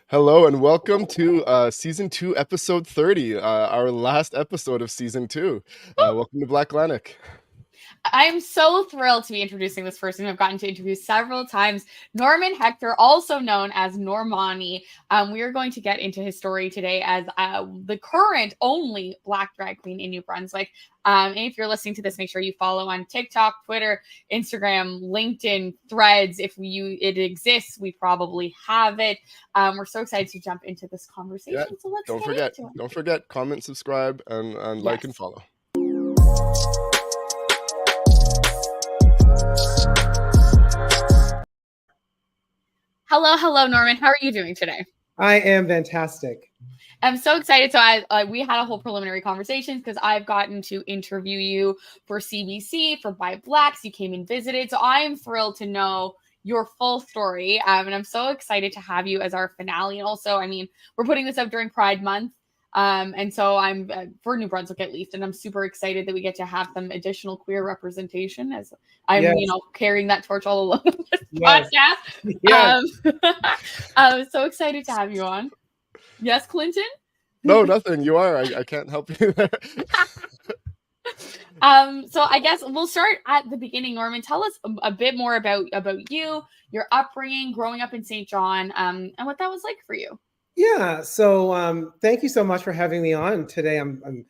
Hello and welcome to season 2, episode 30, our last episode of season 2. Welcome to BlackLantic. I'm so thrilled to be introducing this person who I've gotten to interview several times, Normand Hector, also known as Normani. We are going to get into his story today as the current only Black drag queen in New Brunswick. And if you're listening to this, make sure you follow on TikTok, Twitter, Instagram, LinkedIn, Threads. If it exists, we probably have it. We're so excited to jump into this conversation. Yeah, So let's don't forget, comment, subscribe, and like and follow. Hello, Norman. How are you doing today? I am fantastic. I'm so excited. So we had a whole preliminary conversation because I've gotten to interview you for CBC, for By Blacks. You came and visited. So I am thrilled to know your full story. And I'm so excited to have you as our finale. And also, I mean, we're putting this up during Pride Month. And so I'm for New Brunswick at least, and I'm super excited that we get to have some additional queer representation as I'm, carrying that torch all alone on this podcast. Yes. I'm so excited to have you on. Yes, Clinton? No, nothing. You are. I can't help you there. So I guess we'll start at the beginning. Norman, tell us a bit more about you, your upbringing, growing up in St. John, and what that was like for you. Yeah. So thank you so much for having me on today. I'm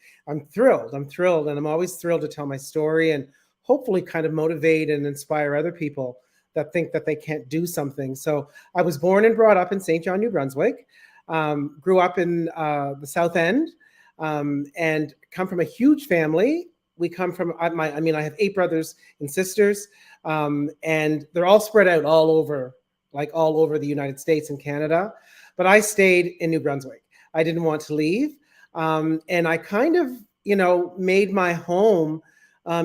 thrilled. I'm thrilled. And I'm always thrilled to tell my story and hopefully kind of motivate and inspire other people that think that they can't do something. So I was born and brought up in St. John, New Brunswick, grew up in the South End, and come from a huge family. We come from, I have 8 brothers and sisters, and they're all spread out all over the United States and Canada. But I stayed in New Brunswick. I didn't want to leave. And I kind of, made my home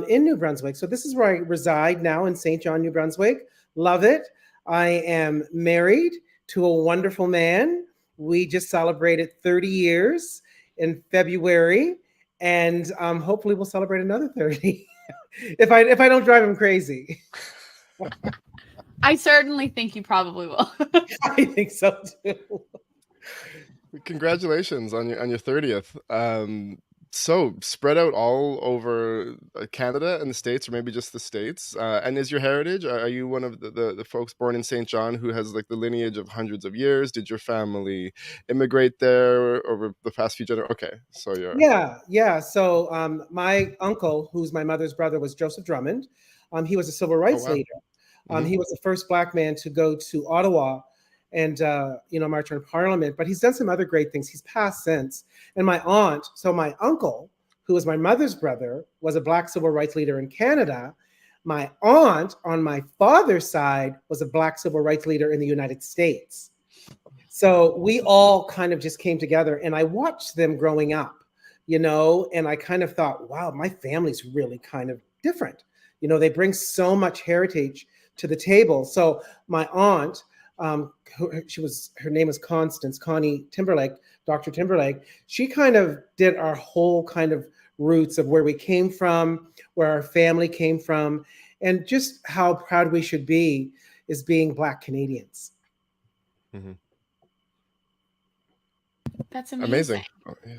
in New Brunswick. So this is where I reside now in St. John, New Brunswick. Love it. I am married to a wonderful man. We just celebrated 30 years in February. And hopefully we'll celebrate another 30 if I don't drive him crazy. I certainly think you probably will. I think so too. Congratulations on your 30th. So spread out all over Canada and the States, or maybe just the States. And is your heritage? Are you one of the folks born in St. John who has like the lineage of hundreds of years? Did your family immigrate there over the past few generations? Okay, so you're yeah. So my uncle, who's my mother's brother, was Joseph Drummond. He was a civil rights leader. He was the first Black man to go to Ottawa and, march on Parliament. But he's done some other great things. He's passed since. And my uncle, who was my mother's brother, was a Black civil rights leader in Canada. My aunt on my father's side was a Black civil rights leader in the United States. So we all kind of just came together. And I watched them growing up, and I kind of thought, wow, my family's really kind of different. They bring so much heritage to the table. So my aunt, her name was Connie Timberlake, Dr. Timberlake. She kind of did our whole kind of roots of where we came from, where our family came from, and just how proud we should be as being Black Canadians. Mm-hmm. That's amazing. Oh, yeah.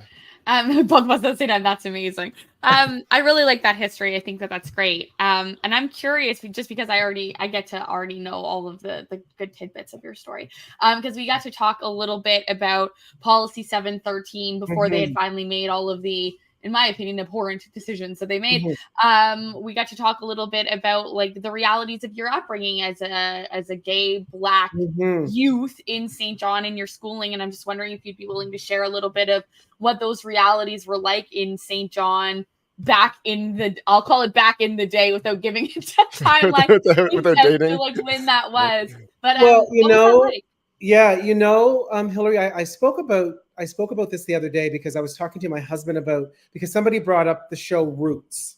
Both of us at the same time. That's amazing. I really like that history. I think that's great. And I'm curious, just because I get to already know all of the good tidbits of your story. Because we got to talk a little bit about Policy 713 before they had finally made all of the, in my opinion, abhorrent decisions that they made. We got to talk a little bit about like the realities of your upbringing as a gay Black youth in St. John in your schooling. And I'm just wondering if you'd be willing to share a little bit of what those realities were like in St. John I'll call it back in the day without giving it a timeline without dating. Like when that was. But Hillary, I spoke about this the other day because I was talking to my husband because somebody brought up the show Roots.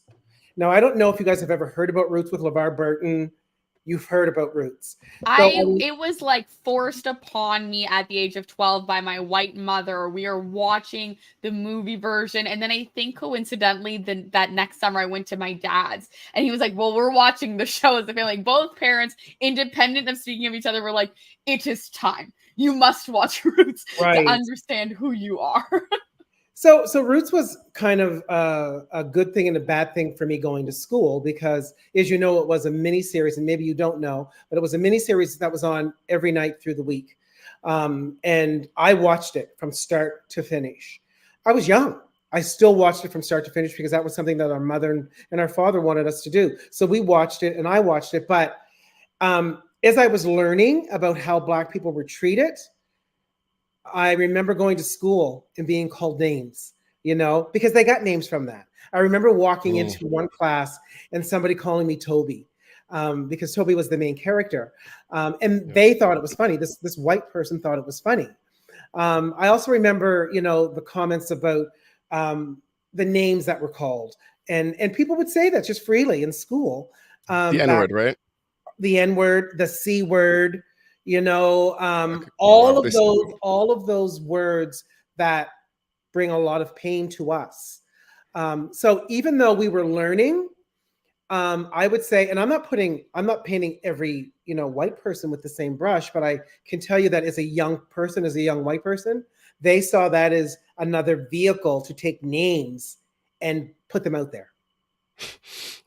Now, I don't know if you guys have ever heard about Roots with LeVar Burton. You've heard about Roots. It was like forced upon me at the age of 12 by my white mother. We are watching the movie version. And then I think coincidentally that next summer I went to my dad's and he was like, well, we're watching the show as a family. Like both parents, independent of speaking of each other, were like, it is time. you must watch Roots to Right. understand who you are. So Roots was kind of a good thing and a bad thing for me going to school because, as you know, it was a mini series, and maybe you don't know, but it was a mini series that was on every night through the week, and I watched it from start to finish. I was young. I still watched it from start to finish because that was something that our mother and our father wanted us to do. So we watched it, and I watched it. But as I was learning about how Black people were treated, I remember going to school and being called names, because they got names from that. I remember walking into one class and somebody calling me Toby, because Toby was the main character. And they thought it was funny. This white person thought it was funny. I also remember, the comments about the names that were called. And people would say that just freely in school. The N-word, right? The N-word, the C word, Okay. all Wow. of those words that bring a lot of pain to us. So even though we were learning, I would say, and I'm not painting every, white person with the same brush, but I can tell you that as a young white person, they saw that as another vehicle to take names and put them out there.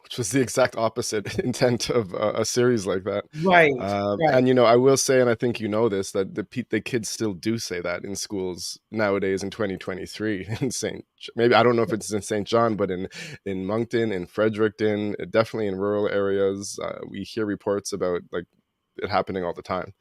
Which was the exact opposite intent of a series like that. Right. And I will say, and I think you know this, that the kids still do say that in schools nowadays in 2023 in maybe I don't know if it's in St. John, but in Moncton, in Fredericton, definitely in rural areas, we hear reports about like it happening all the time.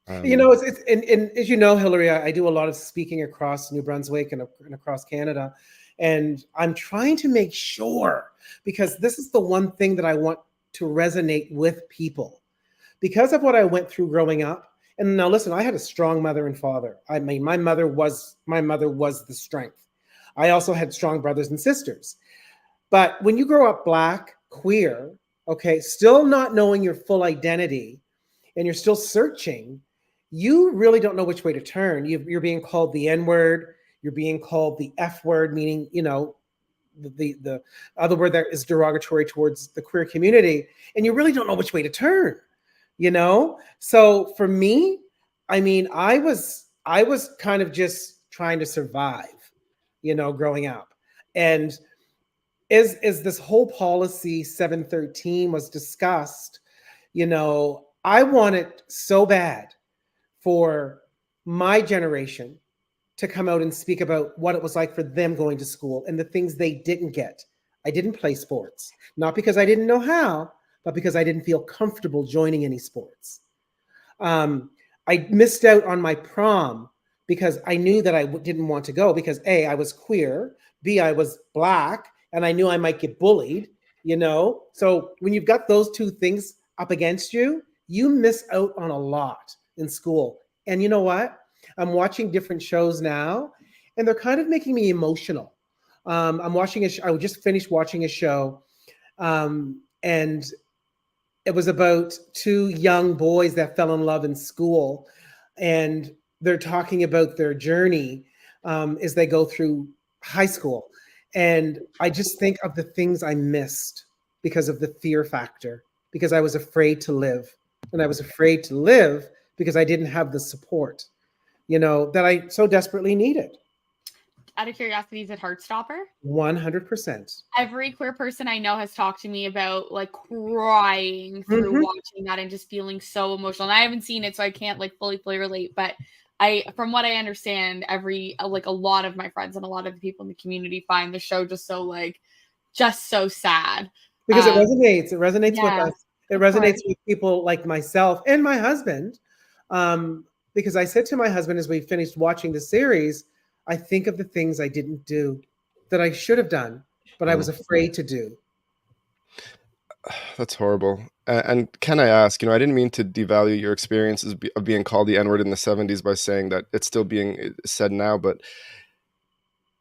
It's and as you know, Hillary, I do a lot of speaking across New Brunswick and across Canada. And I'm trying to make sure, because this is the one thing that I want to resonate with people because of what I went through growing up. And now listen, I had a strong mother and father. I mean, my mother was the strength. I also had strong brothers and sisters. But when you grow up Black, queer, okay, still not knowing your full identity, and you're still searching, you really don't know which way to turn. You're being called the N-word. You're being called the F word, meaning, the other word that is derogatory towards the queer community. And you really don't know which way to turn, So for me, I mean, I was kind of just trying to survive, growing up. And as this whole policy 713 was discussed, I wanted so bad for my generation to come out and speak about what it was like for them going to school and the things they didn't get. I didn't play sports, not because I didn't know how, but because I didn't feel comfortable joining any sports. I missed out on my prom because I knew that I didn't want to go because A, I was queer, B, I was Black, and I knew I might get bullied, So when you've got those two things up against you, you miss out on a lot in school. And you know what? I'm watching different shows now, and they're kind of making me emotional. I'm watching I just finished watching a show, and it was about two young boys that fell in love in school, and they're talking about their journey as they go through high school. And I just think of the things I missed because of the fear factor, because I was afraid to live. And I was afraid to live because I didn't have the support, that I so desperately needed. Out of curiosity, is it Heartstopper? 100%. Every queer person I know has talked to me about like crying through watching that and just feeling so emotional. And I haven't seen it, so I can't like fully relate. But from what I understand, a lot of my friends and a lot of the people in the community find the show just so sad. Because it resonates. It resonates with us. It resonates with people like myself and my husband. Because I said to my husband as we finished watching the series, I think of the things I didn't do that I should have done, but I was afraid to do. That's horrible. And can I ask, I didn't mean to devalue your experiences of being called the N-word in the 70s by saying that it's still being said now, but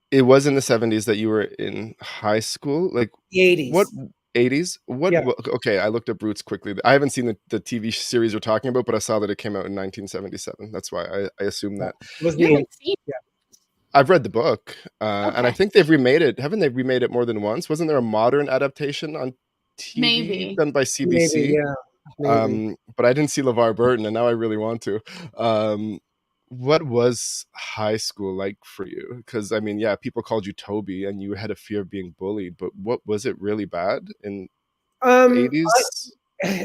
it was in the 70s that you were in high school? Like the 80s. What 80s? Okay, I looked up Roots quickly. I haven't seen the TV series you're talking about, but I saw that it came out in 1977. That's why I assume that. I've read the book, and I think they've remade it. Haven't they remade it more than once? Wasn't there a modern adaptation on TV done by CBC? Maybe, yeah. Maybe. But I didn't see LeVar Burton, and now I really want to. What was high school like for you? Because I mean, yeah, people called you Toby, and you had a fear of being bullied. But what was it really bad in the Um, 80s?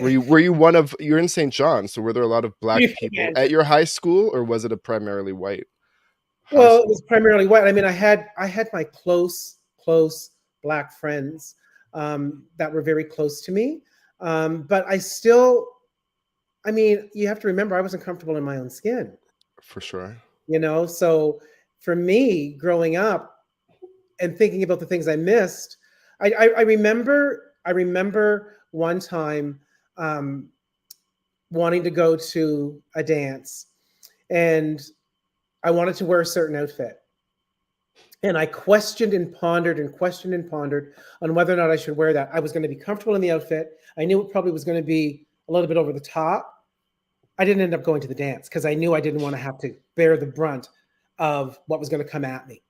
Were you one of you're in St. John, so were there a lot of black people Yes. at your high school, or was it a primarily white high Well, it school? was primarily white. I mean, I had my close black friends that were very close to me, but I still. I mean, you have to remember, I wasn't comfortable in my own skin. For sure. So for me, growing up and thinking about the things I missed, I remember. I remember one time um, wanting to go to a dance, and I wanted to wear a certain outfit. And I questioned and pondered and questioned and pondered on whether or not I should wear that. I was going to be comfortable in the outfit. I knew it probably was going to be a little bit over the top. I didn't end up going to the dance because I knew I didn't want to have to bear the brunt of what was going to come at me.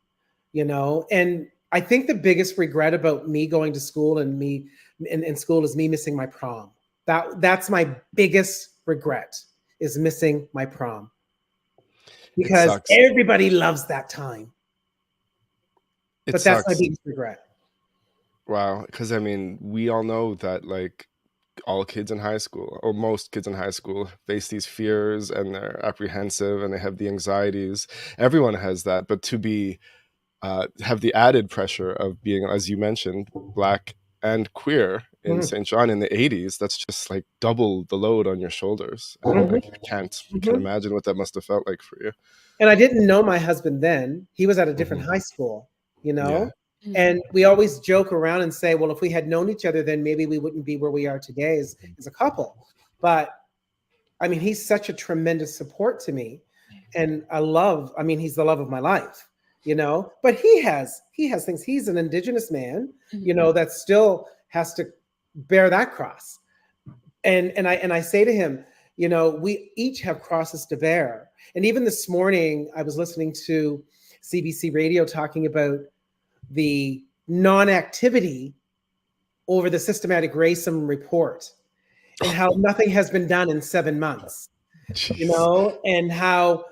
And I think the biggest regret about me going to school and me in school is me missing my prom. That's my biggest regret, is missing my prom, It because sucks. everybody loves that time. It But that's my sucks. biggest regret. Wow, because I mean, we all know that like all kids in high school, or most kids in high school, face these fears and they're apprehensive and they have the anxieties. Everyone has that, but to be have the added pressure of being, as you mentioned, black and queer in Mhm, St. John in the 80s, that's just like double the load on your shoulders. And mhm, I can't mhm. imagine what that must have felt like for you. And I didn't know my husband then. He was at a different Mhm. high school, you Yeah, know? Mhm. And we always joke around and say, well, if we had known each other, then maybe we wouldn't be where we are today as a couple. But I mean, he's such a tremendous support to me. And I mean, he's the love of my life. But he has things. He's an indigenous man, Mhm. that still has to bear that cross. And I say to him, we each have crosses to bear. And even this morning, I was listening to CBC Radio talking about the non-activity over the systematic racism report, and how nothing has been done in 7 months. jeez. And how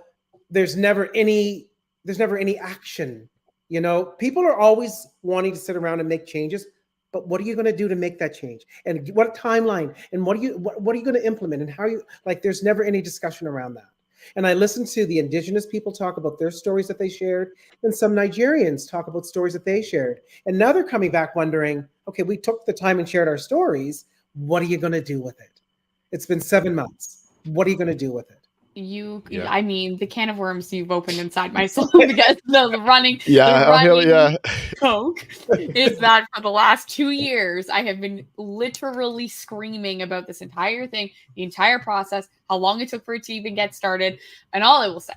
there's never any there's never any action. People are always wanting to sit around and make changes, but what are you going to do to make that change? And what timeline? And what are you going to implement? And how are you, like, there's never any discussion around that. And I listened to the indigenous people talk about their stories that they shared, and some Nigerians talk about stories that they shared. And now they're coming back wondering, okay, we took the time and shared our stories. What are you going to do with it? It's been 7 months. What are you going to do with it? Yeah. I mean, the can of worms you've opened inside my soul because the Yeah, running yeah. joke is that for the last 2 years, I have been literally screaming about this entire thing, the entire process, how long it took for it to even get started. And all I will say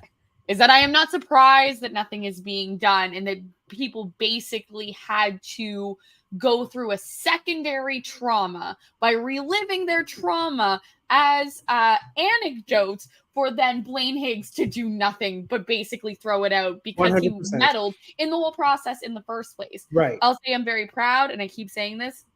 is that I am not surprised that nothing is being done and that people basically had to go through a secondary trauma by reliving their trauma as anecdotes for then Blaine Higgs to do nothing but basically throw it out because he 100%. meddled in the whole process in the first place. Right. I'll say I'm very proud, and I keep saying this,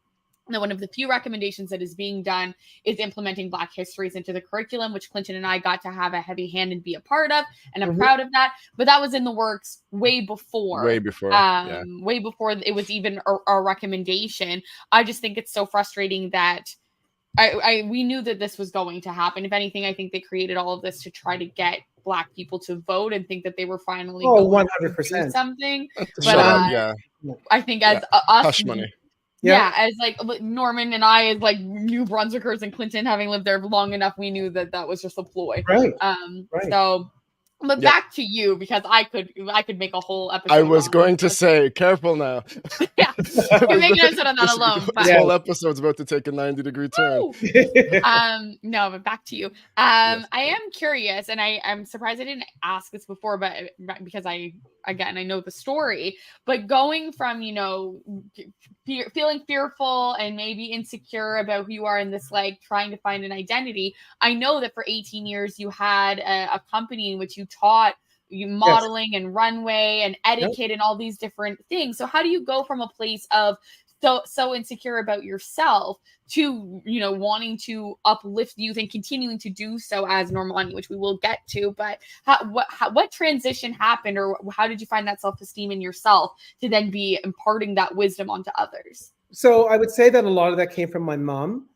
that one of the few recommendations that is being done is implementing Black histories into the curriculum, which Clinton and I got to have a heavy hand and be a part of, and I'm Mhm. proud of that. But that was in the works Way before. Yeah. way before it was even a recommendation. I just think it's so frustrating that we knew that this was going to happen. If anything, I think they created all of this to try to get Black people to vote and think that they were finally Oh, going to do 100%. something. To But shut up. Yeah. I think Yeah. as us, Hush money. Yeah. as like Norman and I, as like New Brunswickers and Clinton, having lived there long enough, we knew that that was just a ploy. Right. Right. So, but Yep. back to you, because I could make a whole episode. I was on going to this. say, careful now. Yeah, we can make an episode on that alone. But This whole episode's about to take a 90-degree turn. No, but back to you. Yes. I am curious, and I'm surprised I didn't ask this before, but because I know the story, but going from feeling fearful and maybe insecure about who you are in this, like, trying to find an identity. I know that for 18 years you had a company in which you taught modeling and runway and etiquette and all these different things. So how do you go from a place of so insecure about yourself to, you know, wanting to uplift youth and continuing to do so as Normani, which we will get to. But what transition happened, or how did you find that self-esteem in yourself to then be imparting that wisdom onto others? So I would say that a lot of that came from my mom,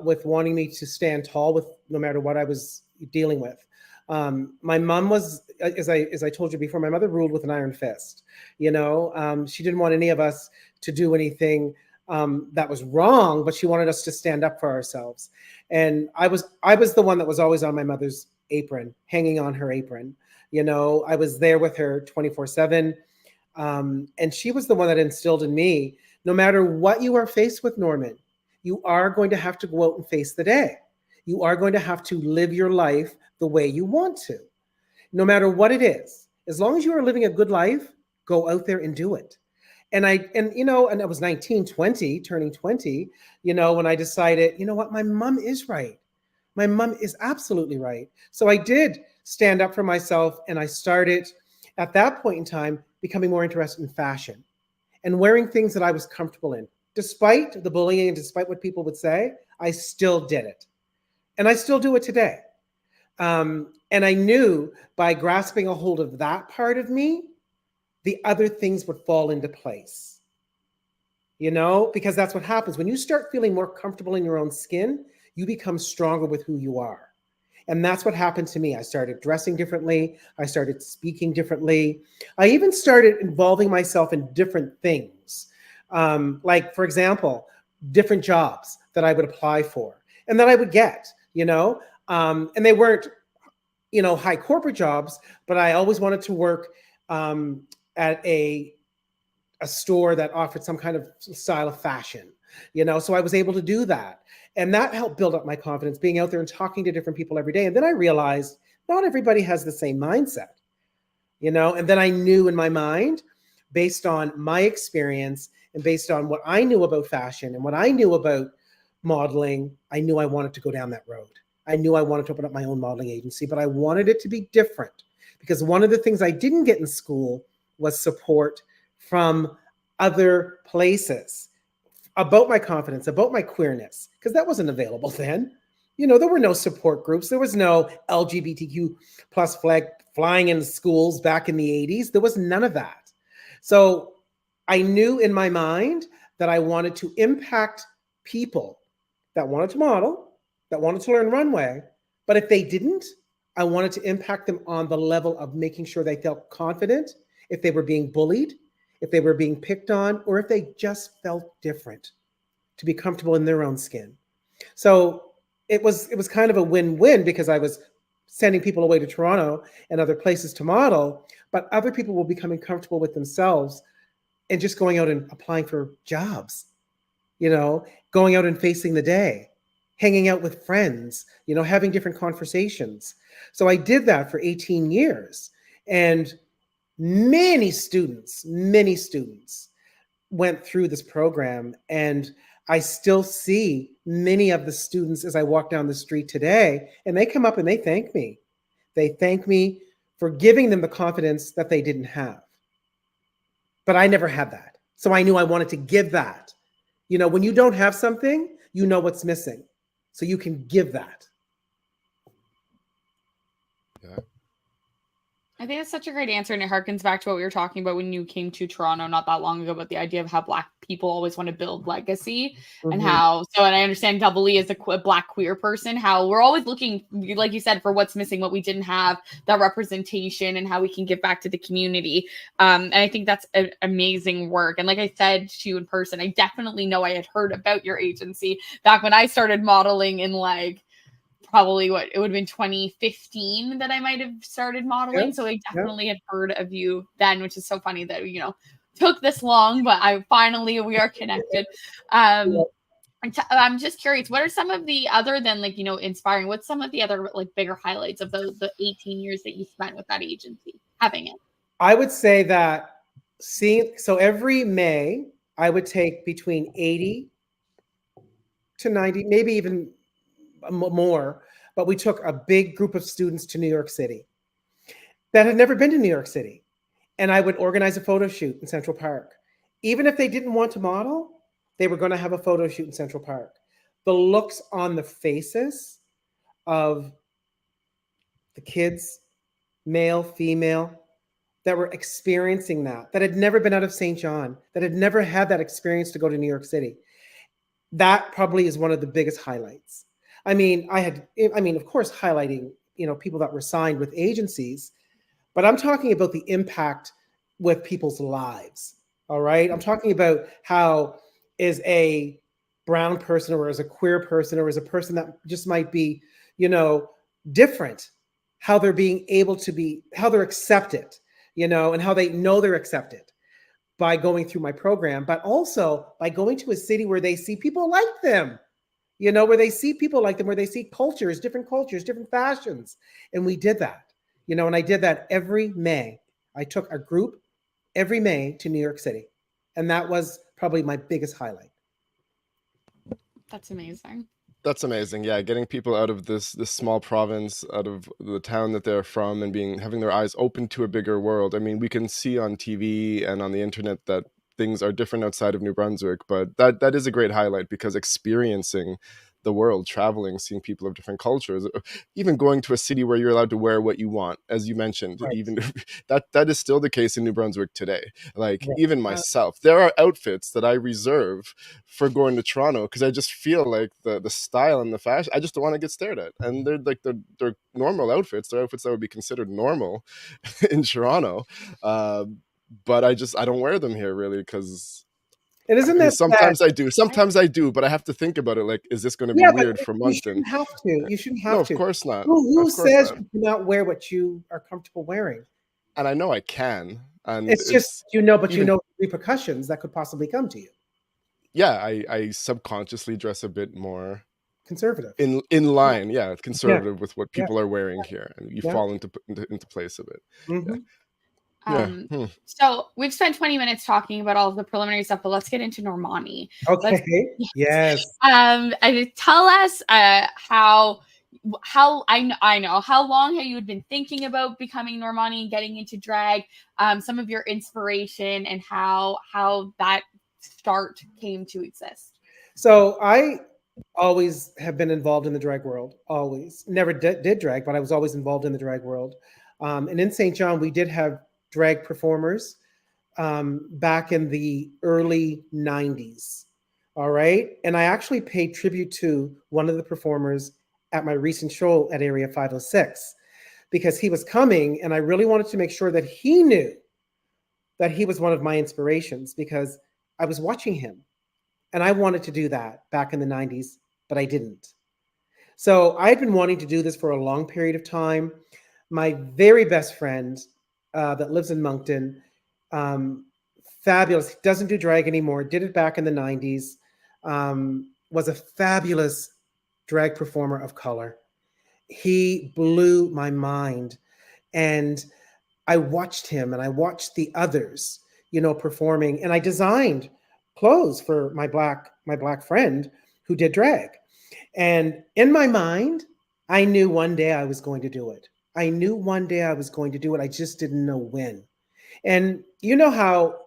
with wanting me to stand tall with no matter what I was dealing with. My mom was, as I told you before, my mother ruled with an iron fist. You know, she didn't want any of us to do anything that was wrong, but she wanted us to stand up for ourselves. And I was the one that was always on my mother's apron, hanging on her apron. You know, I was there with her 24/7. And she was the one that instilled in me, no matter what you are faced with, Norman, you are going to have to go out and face the day. You are going to have to live your life the way you want to, no matter what it is. As long as you are living a good life, go out there and do it. And I was 19, 20, turning 20, you know, when I decided, you know what, my mom is right. My mom is absolutely right. So I did stand up for myself, and I started at that point in time becoming more interested in fashion and wearing things that I was comfortable in. Despite the bullying and despite what people would say, I still did it. And I still do it today. And I knew by grasping a hold of that part of me, the other things would fall into place. You know, because that's what happens. When you start feeling more comfortable in your own skin, you become stronger with who you are. And that's what happened to me. I started dressing differently. I started speaking differently. I even started involving myself in different things. Like, for example, different jobs that I would apply for and that I would get, you know, and they weren't, you know, high corporate jobs, but I always wanted to work at a store that offered some kind of style of fashion, you know, so I was able to do that. And that helped build up my confidence, being out there and talking to different people every day. And then I realized not everybody has the same mindset, you know, and then I knew in my mind, based on my experience and based on what I knew about fashion and what I knew about modeling, I knew I wanted to go down that road. I knew I wanted to open up my own modeling agency, but I wanted it to be different, because one of the things I didn't get in school was support from other places about my confidence, about my queerness, because that wasn't available then. You know, there were no support groups. There was no LGBTQ plus flag flying in schools back in the 80s. There was none of that. So I knew in my mind that I wanted to impact people that wanted to model, that wanted to learn runway. But if they didn't, I wanted to impact them on the level of making sure they felt confident, if they were being bullied, if they were being picked on, or if they just felt different, to be comfortable in their own skin. So it was kind of a win-win, because I was sending people away to Toronto and other places to model, but other people were becoming comfortable with themselves and just going out and applying for jobs, you know, going out and facing the day, hanging out with friends, you know, having different conversations. So I did that for 18 years. And many students went through this program. And I still see many of the students as I walk down the street today, and they come up and they thank me. They thank me for giving them the confidence that they didn't have. But I never had that. So I knew I wanted to give that. You know, when you don't have something, you know what's missing. So you can give that. Yeah. I think that's such a great answer, and it harkens back to what we were talking about when you came to Toronto not that long ago, about the idea of how Black people always want to build legacy, and how, so, and I understand Double E as a Black queer person, how we're always looking, like you said, for what's missing, what we didn't have, that representation, and how we can give back to the community. And I think that's amazing work. And like I said to you in person, I definitely know I had heard about your agency back when I started modeling in like, probably what it would have been 2015 that I might have started modeling. Yeah, so I definitely had heard of you then, which is so funny that, you know, took this long, but we are connected. I'm just curious, what are some of the, other than like, you know, inspiring, what's some of the other like bigger highlights of the 18 years that you spent with that agency, having it? I would say that so every May I would take between 80 to 90, maybe even more, but we took a big group of students to New York City that had never been to New York City. And I would organize a photo shoot in Central Park. Even if they didn't want to model, They were going to have a photo shoot in Central Park. The looks on the faces of the kids, male, female, that were experiencing that had never been out of St. John, that had never had that experience to go to New York City. That probably is one of the biggest highlights. I mean, of course, highlighting, people that were signed with agencies, but I'm talking about the impact with people's lives. All right. I'm talking about how is a brown person or as a queer person or as a person that just might be, different, how they're being able to be, how they're accepted, and how they know they're accepted by going through my program, but also by going to a city where they see people like them, where they see people like them, where they see cultures, different fashions. And we did that, and I did that every May. I took a group every May to New York City. And that was probably my biggest highlight. That's amazing. That's amazing. Yeah, getting people out of this small province, out of the town that they're from, and having their eyes open to a bigger world. I mean, we can see on TV and on the internet that things are different outside of New Brunswick, but that is a great highlight, because experiencing the world, traveling, seeing people of different cultures, even going to a city where you're allowed to wear what you want, as you mentioned, Right. even that is still the case in New Brunswick today. Like, Right. even myself, there are outfits that I reserve for going to Toronto, because I just feel like the style and the fashion, I just don't want to get stared at. And they're normal outfits. They're outfits that would be considered normal in Toronto. But I don't wear them here, really, because And isn't that sometimes I do, but I have to think about it. Like, is this going to be weird for you Moncton? shouldn't have to. You shouldn't have No, to. of course not. Who Of course says not. you cannot wear what you are comfortable wearing? And I know I can. And It's just, but even, the repercussions that could possibly come to you. Yeah, I subconsciously dress a bit more Conservative. in line. Yeah, conservative with what people are wearing here, and you Yeah. fall into place of it. Mm-hmm. Yeah. So we've spent 20 minutes talking about all of the preliminary stuff, but let's get into Normani. Okay. Yes. And tell us how I know how long have you been thinking about becoming Normani and getting into drag, some of your inspiration, and how that start came to exist. So I always have been involved in the drag world. Always, never did drag, but I was always involved in the drag world. And in St. John, we did have drag performers back in the early 90s. All right. And I actually paid tribute to one of the performers at my recent show at Area 506, because he was coming and I really wanted to make sure that he knew that he was one of my inspirations, because I was watching him and I wanted to do that back in the 90s, but I didn't. So I had been wanting to do this for a long period of time. My very best friend that lives in Moncton, fabulous, doesn't do drag anymore, did it back in the 90s, was a fabulous drag performer of color. He blew my mind. And I watched him and I watched the others, performing, and I designed clothes for my black friend who did drag. And in my mind, I knew one day I was going to do it. I knew one day I was going to do it. I just didn't know when. And you know how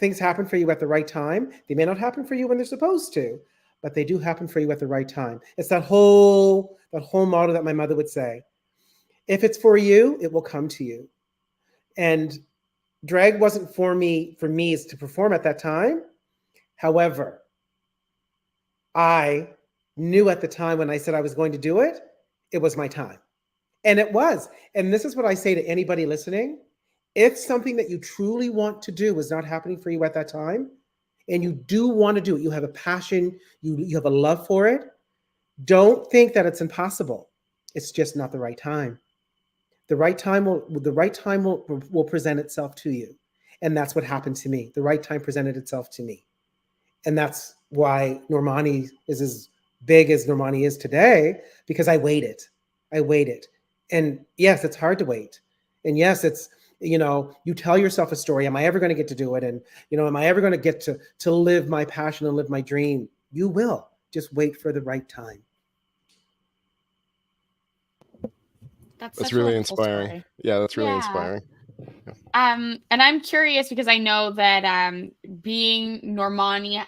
things happen for you at the right time. They may not happen for you when they're supposed to, but they do happen for you at the right time. It's that whole motto that my mother would say: if it's for you, it will come to you. And drag wasn't for me is to perform at that time. However, I knew at the time when I said I was going to do it, it was my time. And it was. And this is what I say to anybody listening. If something that you truly want to do is not happening for you at that time, and you do want to do it, you have a passion, you have a love for it, don't think that it's impossible. It's just not the right time. The right time will present itself to you. And that's what happened to me. The right time presented itself to me. And that's why Normani is as big as Normani is today, because I waited. And yes, it's hard to wait. And yes, it's, you tell yourself a story. Am I ever going to get to do it? And, am I ever going to get to live my passion and live my dream? You will. Just wait for the right time. That's really inspiring. Story. Yeah, that's really inspiring. And I'm curious because I know that being Normani,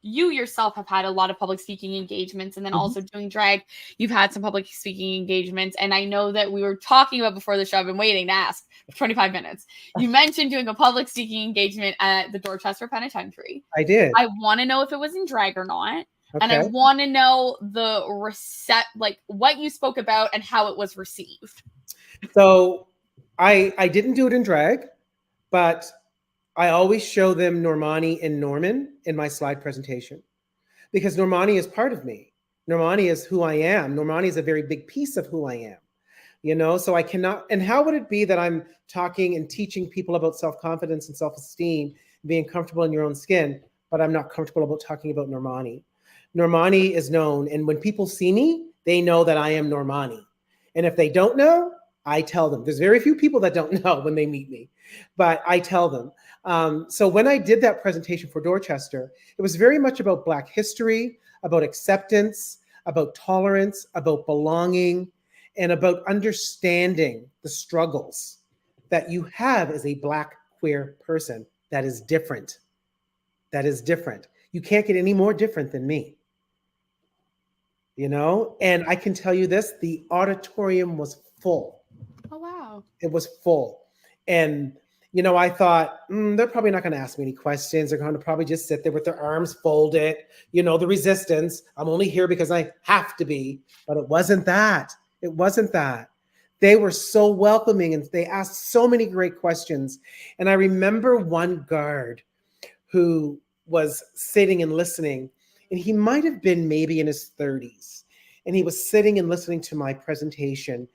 you yourself have had a lot of public speaking engagements, and then also doing drag, you've had some public speaking engagements. And I know that we were talking about before the show, I've been waiting to ask for 25 minutes. You mentioned doing a public speaking engagement at the Dorchester Penitentiary. I did. I want to know if it was in drag or not. Okay. And I want to know like what you spoke about and how it was received. So I didn't do it in drag, but I always show them Normani and Norman in my slide presentation because Normani is part of me. Normani is who I am. Normani is a very big piece of who I am, you know, so I cannot. And how would it be that I'm talking and teaching people about self-confidence and self-esteem, being comfortable in your own skin, but I'm not comfortable about talking about Normani? Normani is known. And when people see me, they know that I am Normani. And if they don't know, I tell them. There's very few people that don't know when they meet me, but I tell them. So when I did that presentation for Dorchester, it was very much about Black history, about acceptance, about tolerance, about belonging, and about understanding the struggles that you have as a Black queer person that is different. That is different. You can't get any more different than me. You know, and I can tell you this, the auditorium was full. Oh, wow. It was full. And, you know, I thought, they're probably not going to ask me any questions. They're going to probably just sit there with their arms folded, you know, the resistance. I'm only here because I have to be. But it wasn't that. It wasn't that. They were so welcoming and they asked so many great questions. And I remember one guard who was sitting and listening, and he might have been maybe in his 30s. And he was sitting and listening to my presentation.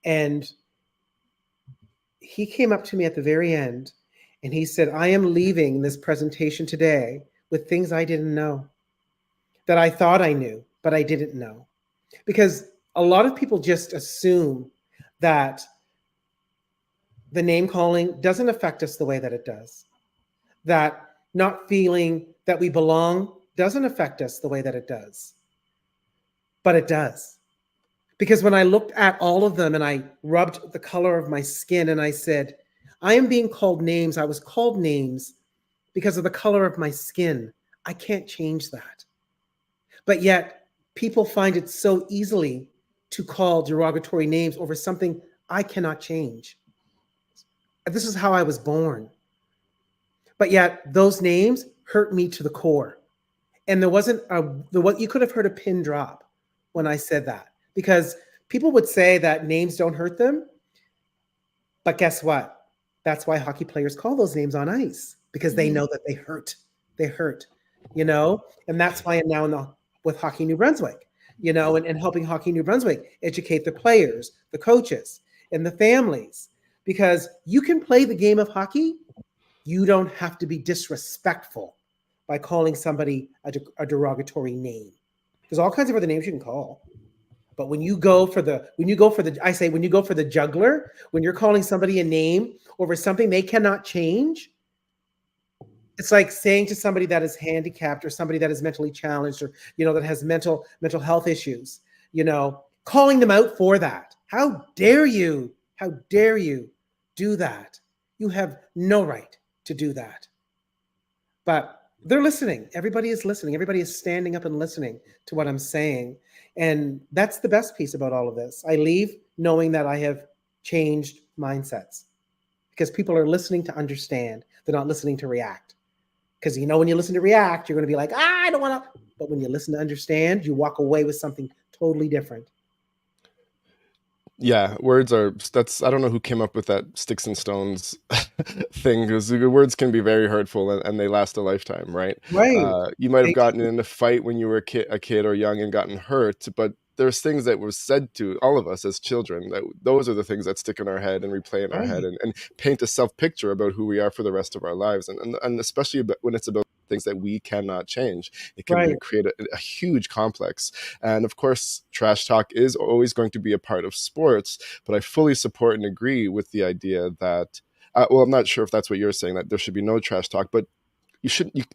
And he came up to me at the very end and he said, I am leaving this presentation today with things I didn't know, that I thought I knew, but I didn't know. Because a lot of people just assume that the name calling doesn't affect us the way that it does. That not feeling that we belong doesn't affect us the way that it does. But it does. Because when I looked at all of them and I rubbed the color of my skin and I said, I am being called names. I was called names because of the color of my skin. I can't change that. But yet people find it so easily to call derogatory names over something I cannot change. This is how I was born. But yet those names hurt me to the core. And there wasn't what you could have heard a pin drop when I said that, because people would say that names don't hurt them. But guess what? That's why hockey players call those names on ice, because they know that they hurt. They hurt, you know? And that's why I'm now with Hockey New Brunswick, you know, and helping Hockey New Brunswick educate the players, the coaches, and the families. Because you can play the game of hockey. You don't have to be disrespectful by calling somebody a derogatory name. There's all kinds of other names you can call. But when you go for the juggler, when you're calling somebody a name over something they cannot change, it's like saying to somebody that is handicapped or somebody that is mentally challenged or, you know, that has mental health issues, you know, calling them out for that. How dare you? How dare you do that? You have no right to do that. But they're listening. Everybody is listening. Everybody is standing up and listening to what I'm saying. And that's the best piece about all of this. I leave knowing that I have changed mindsets because people are listening to understand. They're not listening to react. Because, you know, when you listen to react, you're going to be like, I don't want to. But when you listen to understand, you walk away with something totally different. Yeah, I don't know who came up with that sticks and stones thing, because words can be very hurtful and they last a lifetime, right? Right. You might have gotten in a fight when you were a kid or young and gotten hurt, but there's things that were said to all of us as children that those are the things that stick in our head and replay in our head and paint a self-picture about who we are for the rest of our lives. And especially when it's about things that we cannot change, it can create a huge complex. And of course, trash talk is always going to be a part of sports, but I fully support and agree with the idea that, well, I'm not sure if that's what you're saying, that there should be no trash talk, but you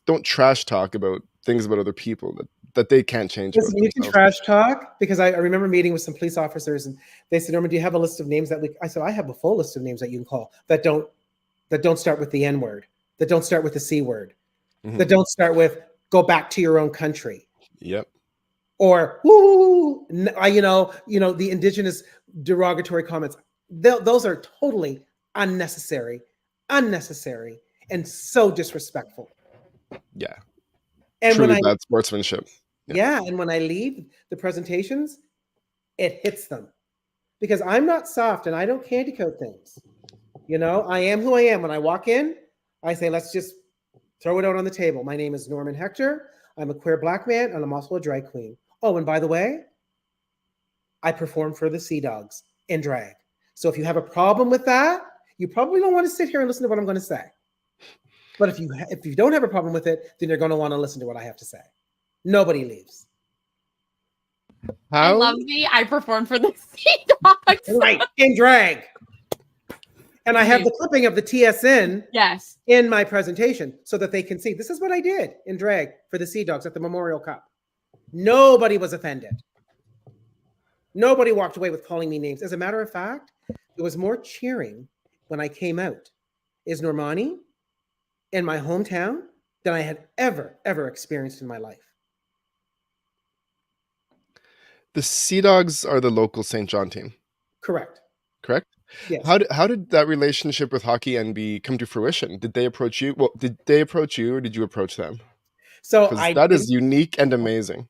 don't trash talk about things about other people that they can't change Listen, about you can themselves. trash talk, because I remember meeting with some police officers and they said, Norman, do you have a list of names that I said, I have a full list of names that you can call that don't start with the N word, that don't start with the C word, that don't start with go back to your own country. Yep. Or woo, the indigenous derogatory comments. Those are totally unnecessary, and so disrespectful. Yeah. And Truly bad sportsmanship. and when I leave the presentations, it hits them, because I'm not soft and I don't candy coat things. I am who I am. When I walk in, I say, let's just throw it out on the table. My name is Normand Hector. I'm a queer Black man, and I'm also a drag queen. Oh, and by the way, I perform for the Sea Dogs in drag. So if you have a problem with that, you probably don't want to sit here and listen to what I'm going to say. But if you don't have a problem with it, then you're going to want to listen to what I have to say. Nobody leaves. I love I perform for the Sea Dogs. Right, in drag. And I have the clipping of the TSN in my presentation so that they can see, this is what I did in drag for the Sea Dogs at the Memorial Cup. Nobody was offended. Nobody walked away with calling me names. As a matter of fact, there was more cheering when I came out as Normani in my hometown than I had ever experienced in my life. The Sea Dogs are the local St. John team. Correct. Yes. How did that relationship with Hockey NB come to fruition? Did they approach you? Well, did they approach you, or did you approach them? So that is unique and amazing.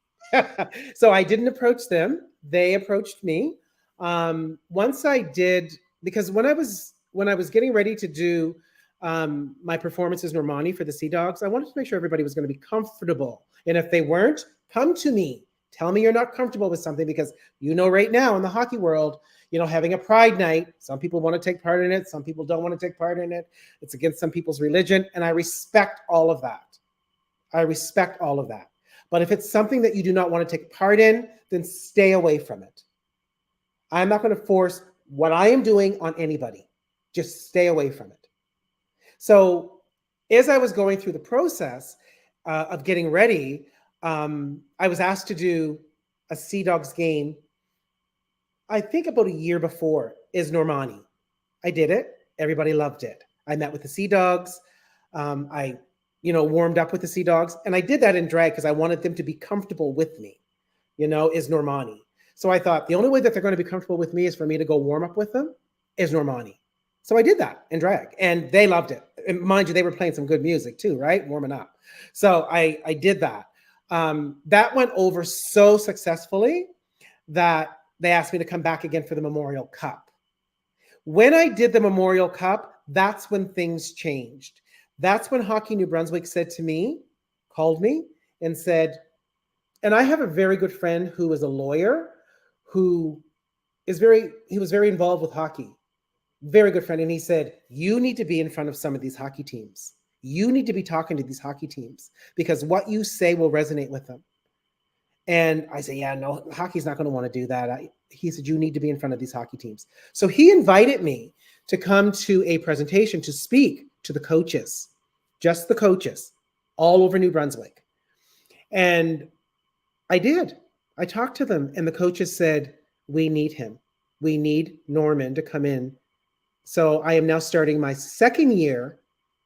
So I didn't approach them. They approached me. Once I did, because when I was getting ready to do my performance as Normani for the Sea Dogs, I wanted to make sure everybody was going to be comfortable. And if they weren't, come to me. Tell me you're not comfortable with something, because right now in the hockey world, having a pride night, some people want to take part in it. Some people don't want to take part in it. It's against some people's religion. And I respect all of that. But if it's something that you do not want to take part in, then stay away from it. I'm not going to force what I am doing on anybody. Just stay away from it. So as I was going through the process of getting ready, I was asked to do a Sea Dogs game, I think about a year before, is Normani. I did it. Everybody loved it. I met with the Sea Dogs. I warmed up with the Sea Dogs. And I did that in drag because I wanted them to be comfortable with me, is Normani. So I thought the only way that they're going to be comfortable with me is for me to go warm up with them is Normani. So I did that in drag and they loved it. And mind you, they were playing some good music too, right? Warming up. So I did that. That went over so successfully that they asked me to come back again for the Memorial Cup. When I did the Memorial Cup, that's when things changed. That's when Hockey New Brunswick called me and said, and I have a very good friend who is a lawyer who was very involved with hockey. Very good friend. And he said, you need to be in front of some of these hockey teams. You need to be talking to these hockey teams because what you say will resonate with them. And I said, yeah, no, hockey's not going to want to do that. He said, you need to be in front of these hockey teams. So he invited me to come to a presentation to speak to the coaches, just the coaches all over New Brunswick. And I did. I talked to them and the coaches said, we need him. We need Norman to come in. So I am now starting my second year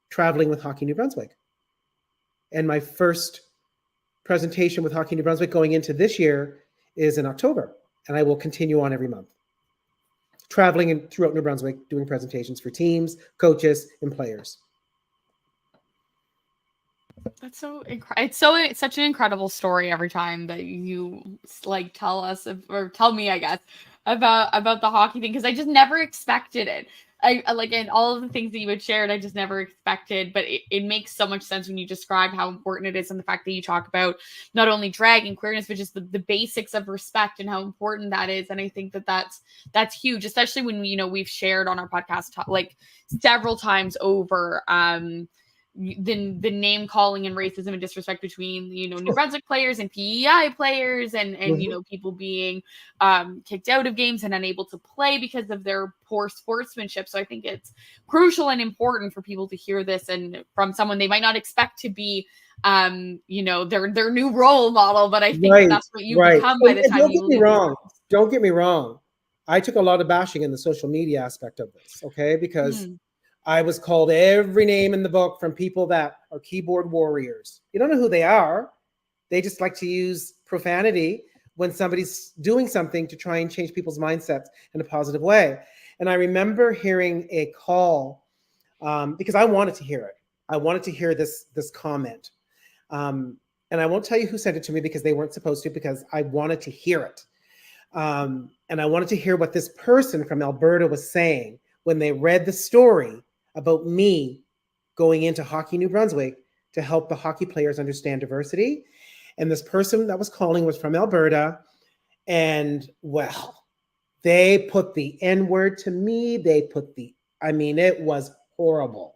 traveling with Hockey New Brunswick. And my first presentation with Hockey New Brunswick going into this year is in October. And I will continue on every month, traveling throughout New Brunswick, doing presentations for teams, coaches, and players. That's so it's such an incredible story every time that you tell us or tell me, I guess, about the hockey thing, because I just never expected it. I and all of the things that you had shared, I just never expected, but it makes so much sense when you describe how important it is, and the fact that you talk about not only drag and queerness, but just the basics of respect and how important that is. And I think that's huge, especially when we've shared on our podcast several times over the name calling and racism and disrespect between, you know, New Brunswick players and PEI players, and you know, people being kicked out of games and unable to play because of their poor sportsmanship. So I think it's crucial and important for people to hear this, and from someone they might not expect to be you know, their new role model, but I think that's what you become by the time don't you get me leave. wrong. Don't get me wrong. I took a lot of bashing in the social media aspect of this, okay? Because I was called every name in the book from people that are keyboard warriors. You don't know who they are. They just like to use profanity when somebody's doing something to try and change people's mindsets in a positive way. And I remember hearing a call because I wanted to hear it. I wanted to hear this comment. And I won't tell you who sent it to me because they weren't supposed to, because I wanted to hear it. And I wanted to hear what this person from Alberta was saying when they read the story about me going into Hockey New Brunswick to help the hockey players understand diversity. And this person that was calling was from Alberta. And well, they put the N word to me. They put I mean, it was horrible,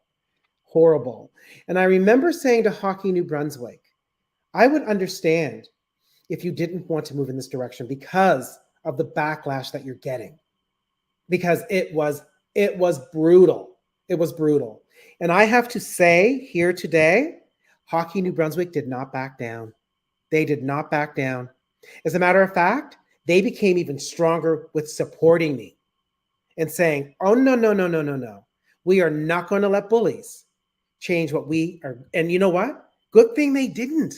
horrible. And I remember saying to Hockey New Brunswick, I would understand if you didn't want to move in this direction because of the backlash that you're getting, because it was brutal. It was brutal. And I have to say here today, Hockey New Brunswick did not back down. They did not back down. As a matter of fact, they became even stronger with supporting me and saying, oh, no. We are not going to let bullies change what we are. And you know what? Good thing they didn't.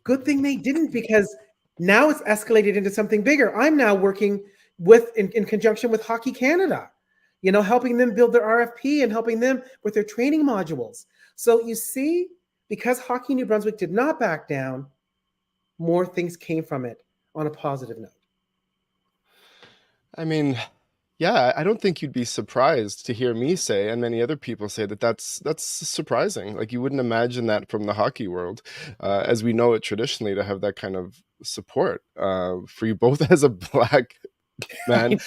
Good thing they didn't, because now it's escalated into something bigger. I'm now working in conjunction with Hockey Canada, you know, helping them build their RFP and helping them with their training modules. So you see, because Hockey New Brunswick did not back down, more things came from it on a positive note. I mean, yeah, I don't think you'd be surprised to hear me say, and many other people say, that's surprising. Like, you wouldn't imagine that from the hockey world, as we know it traditionally, to have that kind of support for you both as a Black man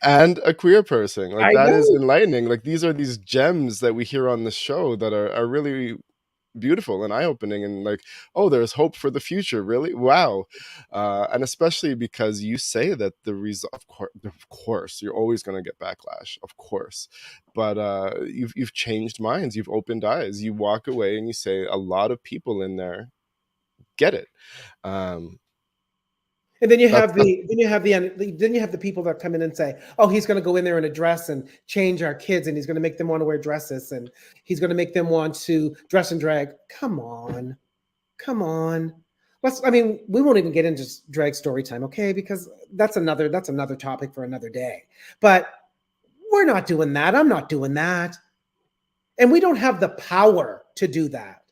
and a queer person. Like, that is enlightening. Like, these are these gems that we hear on the show that are really beautiful and eye-opening, and like, oh, there's hope for the future. Really? Wow. And especially because you say that the result, of course you're always going to get backlash, of course, but you've changed minds, you've opened eyes, you walk away and you say a lot of people in there get it. And then you have the people that come in and say, "Oh, he's going to go in there in a dress and change our kids, and he's going to make them want to wear dresses, and he's going to make them want to dress and drag." Come on. We won't even get into drag story time, okay? Because that's another topic for another day. But we're not doing that. I'm not doing that, and we don't have the power to do that.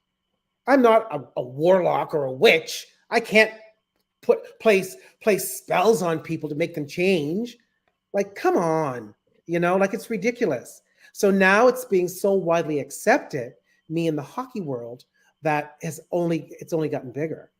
I'm not a warlock or a witch. I can't place spells on people to make them change. Like, come on, you know, like, it's ridiculous. So now it's being so widely accepted, me in the hockey world, that it's only gotten bigger.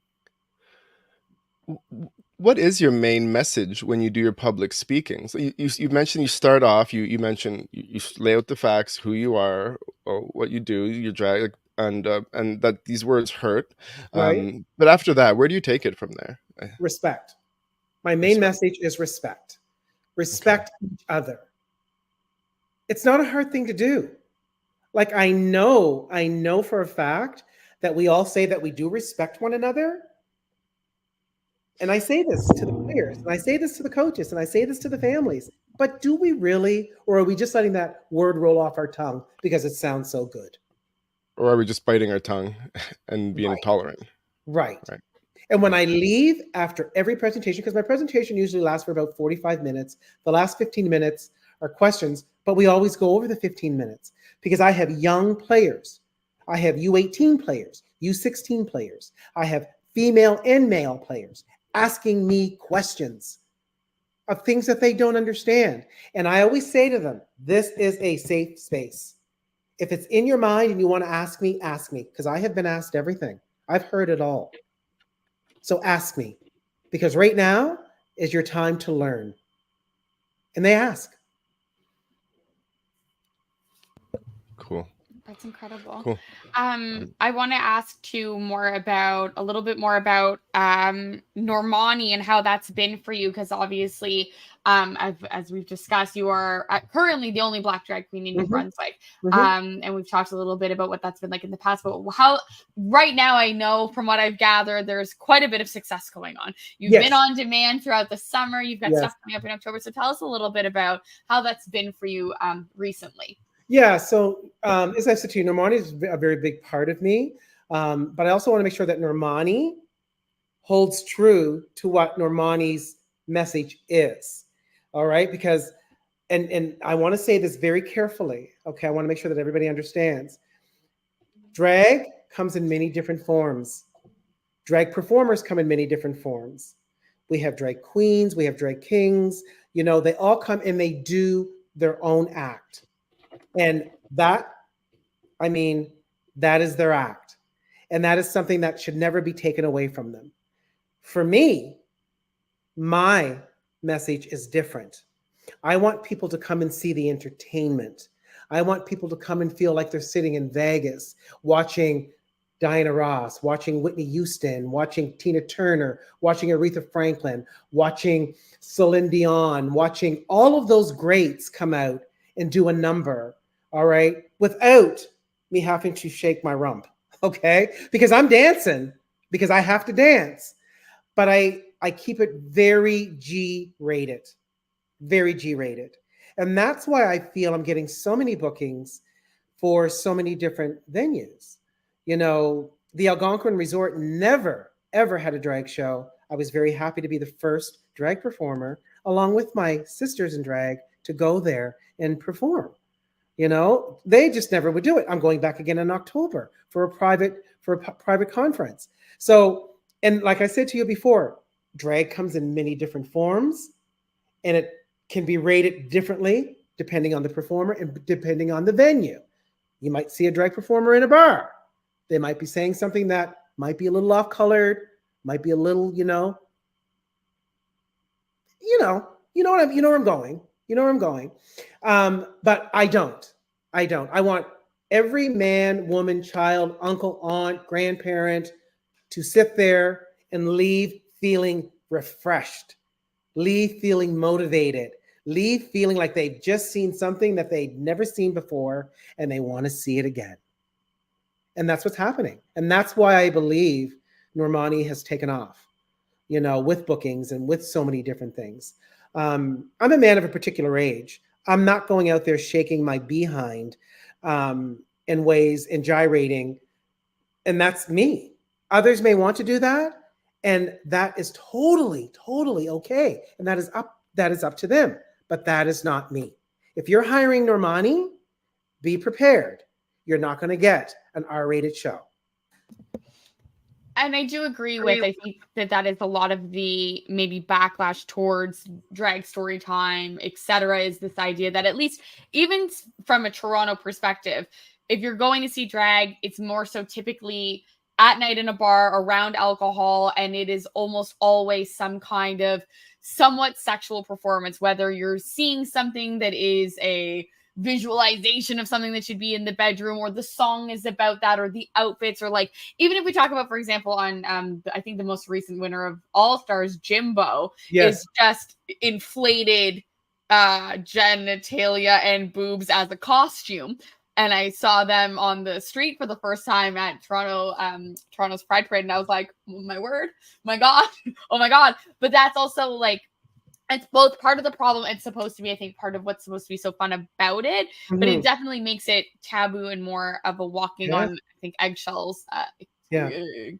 What is your main message when you do your public speaking? So you mentioned you start off, you mentioned you lay out the facts, who you are, or what you do, your drag, and that these words hurt. Right. But after that, where do you take it from there? Respect. My main message is respect. Respect each other. It's not a hard thing to do. Like, I know for a fact that we all say that we do respect one another. And I say this to the players, and I say this to the coaches, and I say this to the families. But do we really, or are we just letting that word roll off our tongue because it sounds so good? Or are we just biting our tongue and being intolerant? Right. And when I leave after every presentation, because my presentation usually lasts for about 45 minutes, the last 15 minutes are questions, but we always go over the 15 minutes because I have young players. I have U18 players, U16 players. I have female and male players asking me questions of things that they don't understand. And I always say to them, this is a safe space. If it's in your mind and you want to ask me, because I have been asked everything. I've heard it all. So ask me, because right now is your time to learn. And they ask. Cool. That's incredible. Cool. I want to ask too a little bit more about Normani and how that's been for you, because obviously, as we've discussed, you are currently the only Black drag queen in New Brunswick. And we've talked a little bit about what that's been like in the past, but how right now, I know from what I've gathered, there's quite a bit of success going on. You've been on demand throughout the summer. You've got stuff coming up in October. So tell us a little bit about how that's been for you recently. Yeah, so as I said to you, Normani is a very big part of me, but I also want to make sure that Normani holds true to what Normani's message is, all right? Because, and I want to say this very carefully, okay? I want to make sure that everybody understands. Drag comes in many different forms. Drag performers come in many different forms. We have drag queens, we have drag kings, you know, they all come and they do their own act. And that, I mean, that is their act. And that is something that should never be taken away from them. For me, my message is different. I want people to come and see the entertainment. I want people to come and feel like they're sitting in Vegas, watching Diana Ross, watching Whitney Houston, watching Tina Turner, watching Aretha Franklin, watching Celine Dion, watching all of those greats come out and do a number. All right, without me having to shake my rump, okay? Because I'm dancing, because I have to dance. But I keep it very G-rated, very G-rated. And that's why I feel I'm getting so many bookings for so many different venues. You know, the Algonquin Resort never, ever had a drag show. I was very happy to be the first drag performer, along with my sisters in drag, to go there and perform. You know, they just never would do it. I'm going back again in October for a private conference. So, and like I said to you before, drag comes in many different forms, and it can be rated differently depending on the performer and depending on the venue. You might see a drag performer in a bar. They might be saying something that might be a little off-colored, might be a little, you know where I'm going. You know where I'm going. But I don't. I want every man, woman, child, uncle, aunt, grandparent to sit there and leave feeling refreshed, leave feeling motivated, leave feeling like they've just seen something that they'd never seen before and they want to see it again. And that's what's happening. And that's why I believe Normani has taken off, you know, with bookings and with so many different things. I'm a man of a particular age. I'm not going out there shaking my behind in ways and gyrating. And that's me. Others may want to do that. And that is totally, totally okay. And that is up to them. But that is not me. If you're hiring Normani, be prepared. You're not going to get an R-rated show. And I do agree with, I think that is a lot of the maybe backlash towards drag story time, etc., is this idea that at least even from a Toronto perspective, if you're going to see drag, it's more so typically at night in a bar around alcohol, and it is almost always some kind of somewhat sexual performance, whether you're seeing something that is a visualization of something that should be in the bedroom, or the song is about that, or the outfits, or like, even if we talk about, for example, on I think the most recent winner of All Stars, Jimbo, is just inflated genitalia and boobs as a costume. And I saw them on the street for the first time at Toronto's Pride Parade, and I was like, oh my word, my God, oh my God. But that's also like, it's both part of the problem. It's supposed to be, I think, part of what's supposed to be so fun about it, but it definitely makes it taboo and more of a walking on, I think, eggshells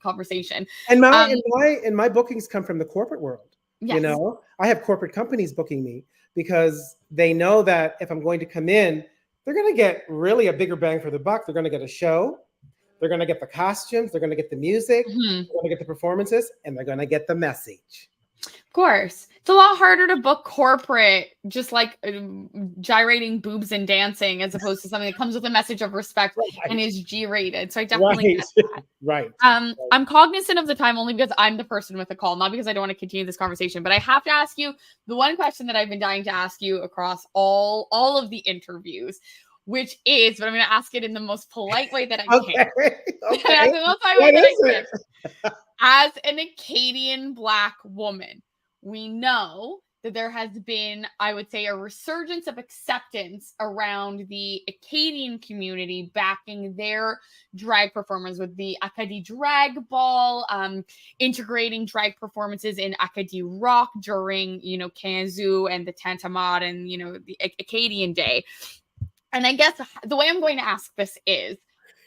conversation. And my bookings come from the corporate world. Yes. You know, I have corporate companies booking me because they know that if I'm going to come in, they're going to get really a bigger bang for the buck. They're going to get a show. They're going to get the costumes. They're going to get the music. They're going to get the performances, and they're going to get the message. Of course. It's a lot harder to book corporate, just like gyrating boobs and dancing, as opposed to something that comes with a message of respect and is G-rated. So I definitely get that. Right. I'm cognizant of the time only because I'm the person with the call, not because I don't want to continue this conversation. But I have to ask you the one question that I've been dying to ask you across all of the interviews. which is, but I'm going to ask it in the most polite way that I Okay. can. Okay. The most polite What way that is I it? can. As an Acadian Black woman, we know that there has been, I would say, a resurgence of acceptance around the Acadian community backing their drag performers with the Acadie Drag Ball, integrating drag performances in Acadie Rock during, Kanzu and the Tantamad and, the Acadian Day. And I guess the way I'm going to ask this is,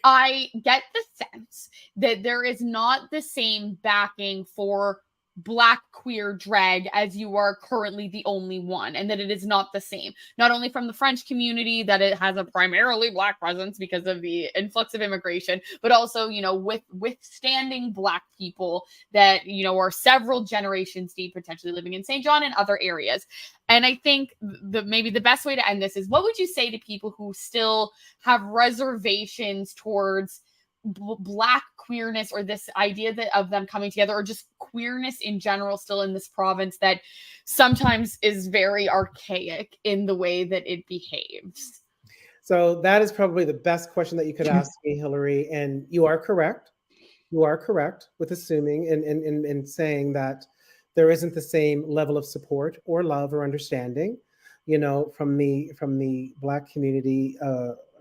I get the sense that there is not the same backing for Black queer drag as you are currently the only one, and that it is not the same. Not only from the French community, that it has a primarily Black presence because of the influx of immigration, but also, with withstanding Black people that, are several generations deep, potentially living in St. John and other areas. And I think maybe the best way to end this is, what would you say to people who still have reservations towards Black queerness, or this idea of them coming together, or just queerness in general still in this province that sometimes is very archaic in the way that it behaves? So that is probably the best question that you could ask me, Hillary. And you are correct. You are correct with assuming and saying that there isn't the same level of support or love or understanding, from the Black community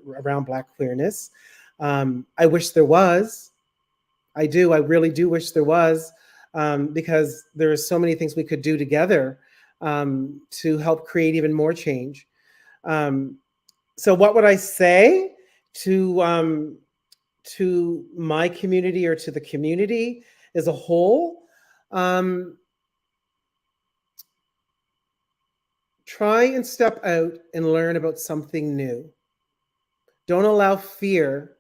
around Black queerness. I wish there was. I do. I really do wish there was, because there are so many things we could do together to help create even more change. So what would I say to my community, or to the community as a whole? Try and step out and learn about something new. Don't allow fear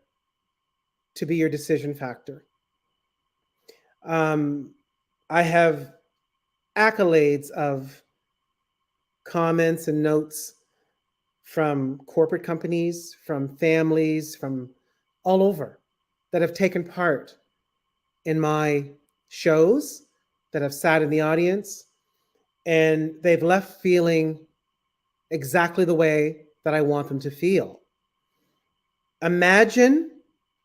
to be your decision factor. I have accolades of comments and notes from corporate companies, from families, from all over, that have taken part in my shows, that have sat in the audience, and they've left feeling exactly the way that I want them to feel. Imagine,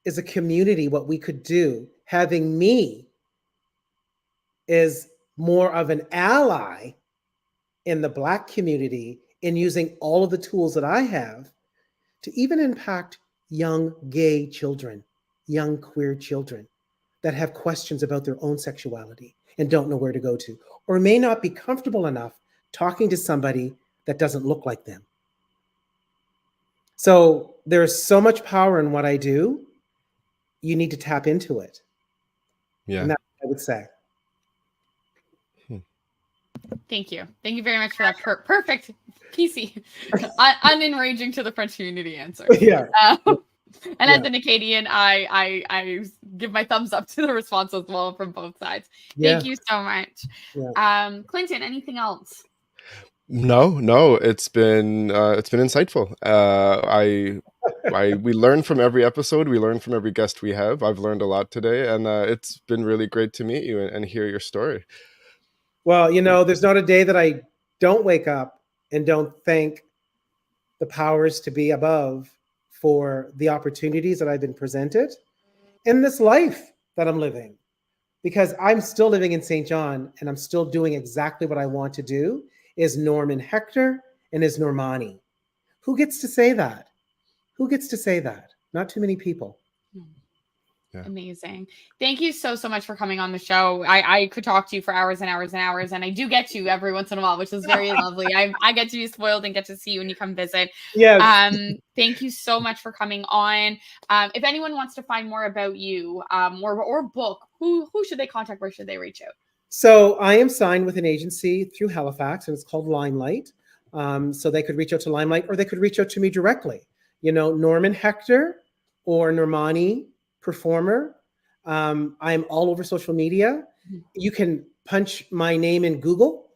as a community, what we could do, having me as more of an ally in the Black community, in using all of the tools that I have to even impact young gay children, young queer children that have questions about their own sexuality and don't know where to go to, or may not be comfortable enough talking to somebody that doesn't look like them. So there's so much power in what I do. You need to tap into it. Yeah. And that's what I would say. Thank you. Thank you very much for that perfect, PC, unenraging to the French community answer. Yeah. And as an Acadian, I give my thumbs up to the response as well from both sides. Thank you so much. Yeah. Clinton, anything else? No, it's been insightful. We learn from every episode. We learn from every guest we have. I've learned a lot today, and it's been really great to meet you and hear your story. Well, there's not a day that I don't wake up and don't thank the powers to be above for the opportunities that I've been presented in this life that I'm living. Because I'm still living in St. John, and I'm still doing exactly what I want to do, is Normand Hector and is Normani. Who gets to say that? Who gets to say that? Not too many people. Yeah. Amazing. Thank you so much for coming on the show. I could talk to you for hours and hours and hours, and I do get to every once in a while, which is very lovely. I get to be spoiled and get to see you when you come visit. Yes. Thank you so much for coming on. If anyone wants to find more about you, or book, who should they contact? Where should they reach out? So I am signed with an agency through Halifax, and it's called Limelight. So they could reach out to Limelight, or they could reach out to me directly. Normand Hector or Normani performer. I'm all over social media. You can punch my name in Google.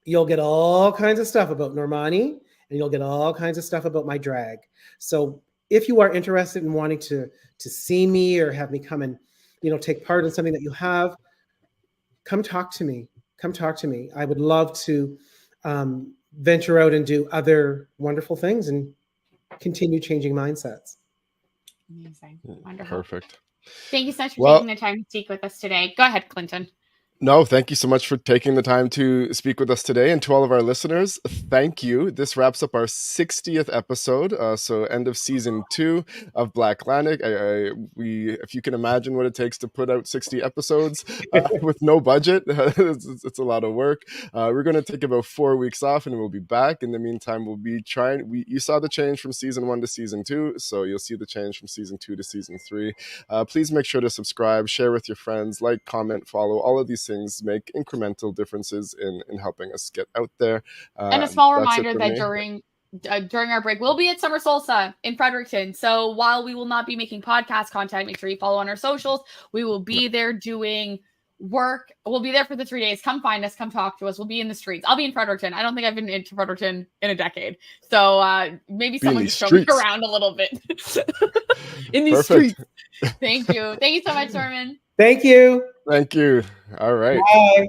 You'll get all kinds of stuff about Normani, and you'll get all kinds of stuff about my drag. So if you are interested in wanting to see me, or have me come and take part in something that you have, come talk to me. Come talk to me. I would love to venture out and do other wonderful things and continue changing mindsets. Amazing. Wonderful. Perfect. Thank you so much for Well, taking the time to speak with us today. Go ahead, Clinton. No, thank you so much for taking the time to speak with us today. And to all of our listeners, thank you. This wraps up our 60th episode. So end of season 2 of BlackLantic. If you can imagine what it takes to put out 60 episodes with no budget, it's a lot of work. We're going to take about 4 weeks off and we'll be back. In the meantime, we'll be trying. You saw the change from season 1 to season 2. So you'll see the change from season 2 to season 3. Please make sure to subscribe, share with your friends, like, comment, follow. All of these things make incremental differences in helping us get out there. And a small reminder that during our break, we'll be at Summer Salsa in Fredericton. So while we will not be making podcast content, make sure you follow on our socials. We will be there doing work. We'll be there for the 3 days. Come find us. Come talk to us. We'll be in the streets. I'll be in Fredericton. I don't think I've been into Fredericton in a decade. So maybe someone can show me around a little bit in these streets. Thank you. Thank you so much, Norman. Thank you. Thank you. All right. Bye.